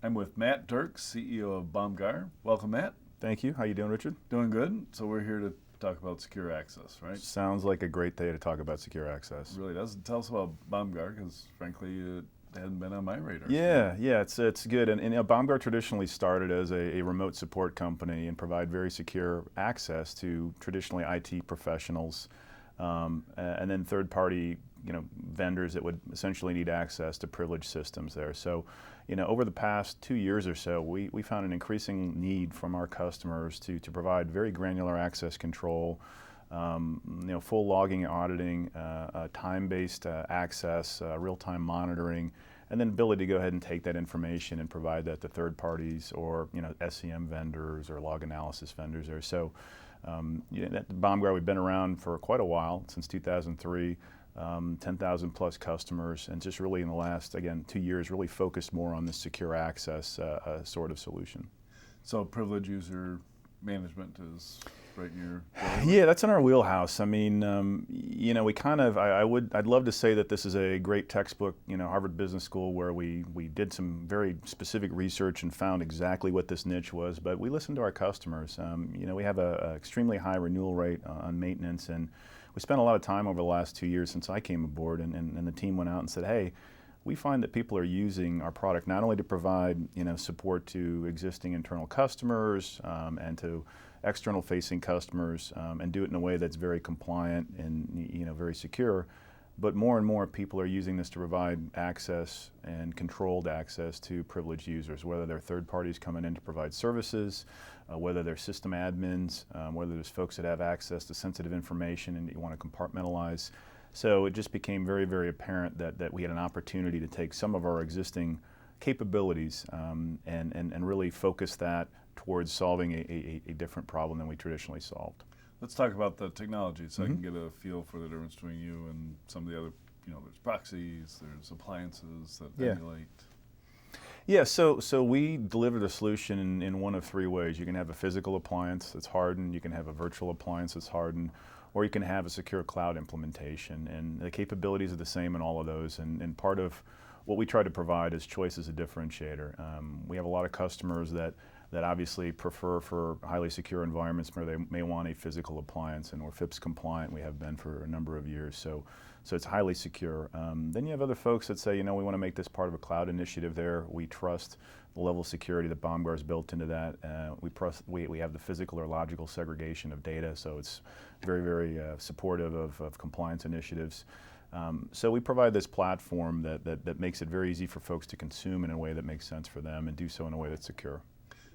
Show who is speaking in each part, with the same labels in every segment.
Speaker 1: I'm with Matt Dircks, CEO of Bomgar. Welcome, Matt.
Speaker 2: Thank you. How you doing, Richard?
Speaker 1: Doing good. So we're here to talk about secure access, right?
Speaker 2: Sounds like a great day to talk about secure access.
Speaker 1: It really does. Tell us about Bomgar, because frankly, it hadn't been on my radar.
Speaker 2: Yeah, it's good. And Bomgar traditionally started as a remote support company and provide very secure access to traditionally IT professionals, and then third-party vendors that would essentially need access to privileged systems there. So, over the past 2 years or so, we found an increasing need from our customers to provide very granular access control, full logging, auditing, time-based access, real-time monitoring, and then ability to go ahead and take that information and provide that to third parties or SCM vendors or log analysis vendors there. So at Bomgar, we've been around for quite a while, since 2003. 10,000 plus customers, and just really in the last, again, 2 years, really focused more on the secure access sort of solution.
Speaker 1: So privileged user management is right in your
Speaker 2: Yeah, that's in our wheelhouse. I mean, we kind of, I'd love to say that this is a great textbook, Harvard Business School, where we did some very specific research and found exactly what this niche was, but we listened to our customers. We have a extremely high renewal rate on maintenance, and we spent a lot of time over the last 2 years since I came aboard, and the team went out and said, hey, we find that people are using our product not only to provide support to existing internal customers and to external facing customers, and do it in a way that's very compliant and very secure, but more and more people are using this to provide access and controlled access to privileged users, whether they're third parties coming in to provide services, whether they're system admins, whether there's folks that have access to sensitive information and you want to compartmentalize. So it just became very, very apparent that we had an opportunity to take some of our existing capabilities and really focus that towards solving a different problem than we traditionally solved.
Speaker 1: Let's talk about the technology so I can get a feel for the difference between you and some of the other, there's proxies, there's appliances that emulate.
Speaker 2: Yeah, so we deliver the solution in one of three ways. You can have a physical appliance that's hardened, you can have a virtual appliance that's hardened, or you can have a secure cloud implementation. And the capabilities are the same in all of those. And part of what we try to provide is choice as a differentiator. We have a lot of customers that obviously prefer for highly secure environments where they may want a physical appliance, and we're FIPS compliant. We have been for a number of years, so it's highly secure. Then you have other folks that say, we want to make this part of a cloud initiative there. We trust the level of security that Bomgar has built into that. We have the physical or logical segregation of data, so it's very, very supportive of compliance initiatives. So we provide this platform that makes it very easy for folks to consume in a way that makes sense for them and do so in a way that's secure.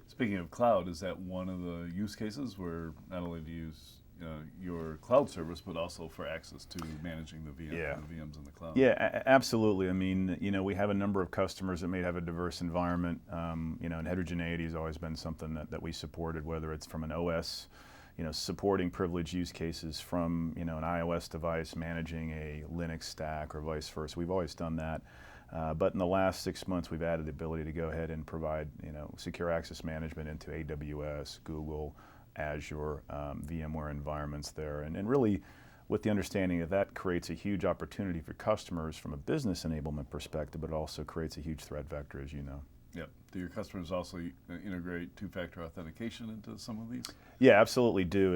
Speaker 1: Speaking of cloud, is that one of the use cases where not only do you use your cloud service, but also for access to managing the VMs in the cloud?
Speaker 2: Yeah, absolutely. I mean, we have a number of customers that may have a diverse environment, and heterogeneity has always been something that we supported, whether it's from an OS, supporting privileged use cases from, an iOS device managing a Linux stack or vice versa. We've always done that. But in the last 6 months, we've added the ability to go ahead and provide, secure access management into AWS, Google, Azure, VMware environments there, and really with the understanding that creates a huge opportunity for customers from a business enablement perspective, but it also creates a huge threat vector, as you know.
Speaker 1: Yep. Do your customers also integrate two-factor authentication into some of these?
Speaker 2: Yeah, absolutely do.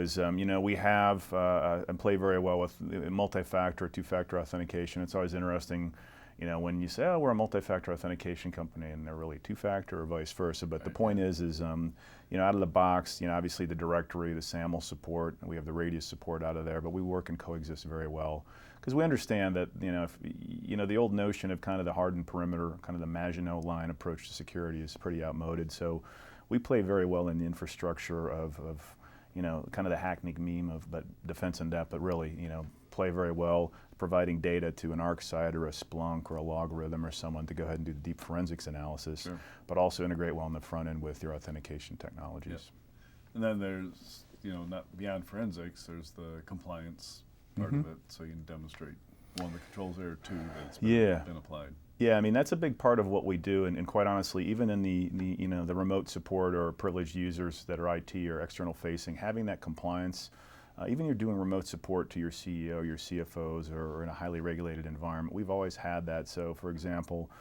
Speaker 2: We have and play very well with multi-factor, two-factor authentication. It's always interesting, when you say, oh, we're a multi-factor authentication company, and they're really two-factor or vice versa. But the point is out of the box, obviously the directory, the SAML support, we have the Radius support out of there, but we work and coexist very well. Because we understand that, the old notion of kind of the hardened perimeter, kind of the Maginot Line approach to security is pretty outmoded. So we play very well in the infrastructure of kind of the hackneyed meme of but defense in depth, but really, play very well providing data to an ArcSight or a Splunk or a Logarithm or someone to go ahead and do the deep forensics analysis, but also integrate well on the front end with your authentication technologies.
Speaker 1: Yep. And then there's, not beyond forensics, there's the compliance part of it, so you can demonstrate, one, the controls there, two, that it's been applied.
Speaker 2: Yeah, I mean, that's a big part of what we do, and quite honestly, even in the remote support or privileged users that are IT or external facing, having that compliance, even you're doing remote support to your CEO, your CFOs, or in a highly regulated environment, we've always had that. So, for example,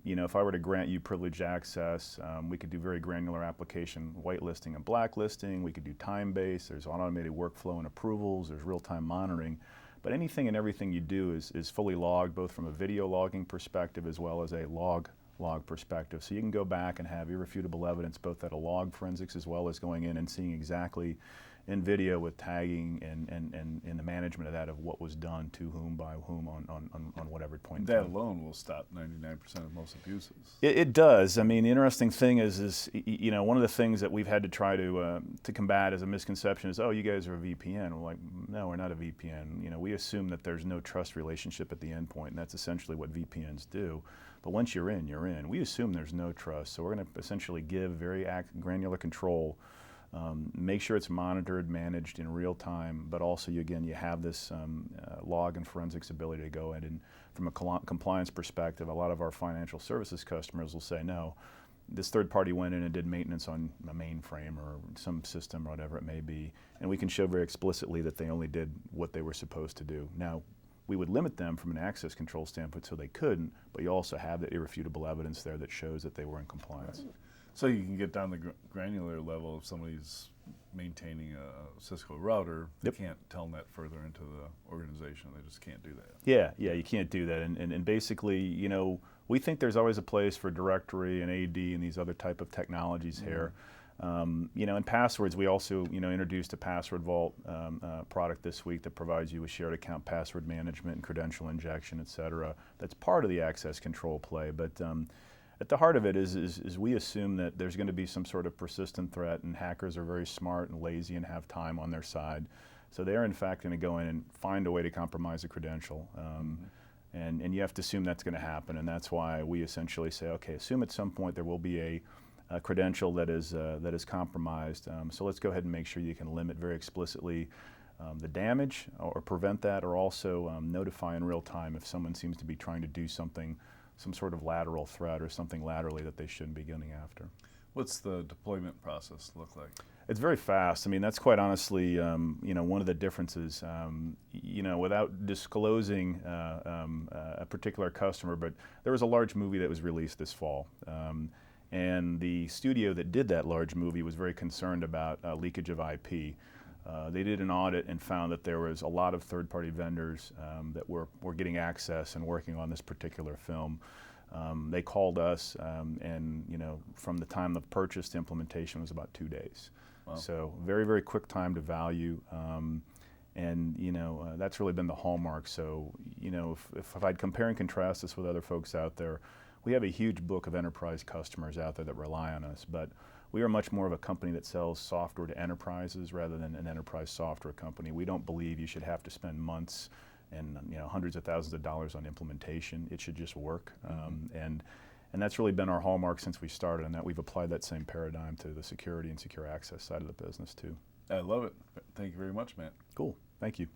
Speaker 2: You know, if I were to grant you privileged access, we could do very granular application, whitelisting and blacklisting. We could do time-based. There's automated workflow and approvals. There's real-time monitoring. But anything and everything you do is fully logged, both from a video logging perspective as well as a log perspective. So you can go back and have irrefutable evidence both at a log forensics as well as going in and seeing exactly in video with tagging and the management of that, of what was done to whom by whom on whatever point in
Speaker 1: That
Speaker 2: time.
Speaker 1: alone will stop 99% of most abuses.
Speaker 2: It does. I mean, the interesting thing is you know, one of the things that we've had to try to combat as a misconception is, oh, you guys are a VPN. We're like, no, we're not a VPN. You know, we assume that there's no trust relationship at the endpoint, and that's essentially what VPNs do. But once you're in, you're in. We assume there's no trust, so we're going to essentially give very granular control. Make sure it's monitored, managed in real time, but also you have this log and forensics ability to go in. And from a compliance perspective, a lot of our financial services customers will say, no, this third party went in and did maintenance on a mainframe or some system or whatever it may be, and we can show very explicitly that they only did what they were supposed to do. Now, we would limit them from an access control standpoint so they couldn't, but you also have that irrefutable evidence there that shows that they were in compliance.
Speaker 1: Right. So you can get down the granular level if somebody's maintaining a Cisco router. They can't telnet further into the organization. They just can't do that.
Speaker 2: Yeah, you can't do that. And basically, you know, we think there's always a place for directory and AD and these other type of technologies here. You know, in passwords, we also, you know, introduced a password vault product this week that provides you with shared account password management and credential injection, et cetera. That's part of the access control play. But at the heart of it is we assume that there's going to be some sort of persistent threat, and hackers are very smart and lazy and have time on their side. So they're in fact going to go in and find a way to compromise a credential. And you have to assume that's going to happen, and that's why we essentially say, okay, assume at some point there will be a credential that is compromised. So let's go ahead and make sure you can limit very explicitly the damage or prevent that, or also notify in real time if someone seems to be trying to do something, some sort of lateral threat or something laterally that they shouldn't be going after.
Speaker 1: What's the deployment process look like?
Speaker 2: It's very fast. I mean, that's quite honestly, you know, one of the differences. You know, without disclosing a particular customer, but there was a large movie that was released this fall. And the studio that did that large movie was very concerned about leakage of IP. They did an audit and found that there was a lot of third-party vendors that were getting access and working on this particular film. They called us, and you know, from the time of purchase to implementation was about 2 days.
Speaker 1: Wow.
Speaker 2: So very, very quick time to value. And you know, that's really been the hallmark. So you know, if I'd compare and contrast this with other folks out there, we have a huge book of enterprise customers out there that rely on us, but we are much more of a company that sells software to enterprises rather than an enterprise software company. We don't believe you should have to spend months and you know, hundreds of thousands of dollars on implementation. It should just work. And that's really been our hallmark since we started, and that we've applied that same paradigm to the security and secure access side of the business too.
Speaker 1: I love it. Thank you very much, Matt.
Speaker 2: Cool. Thank you.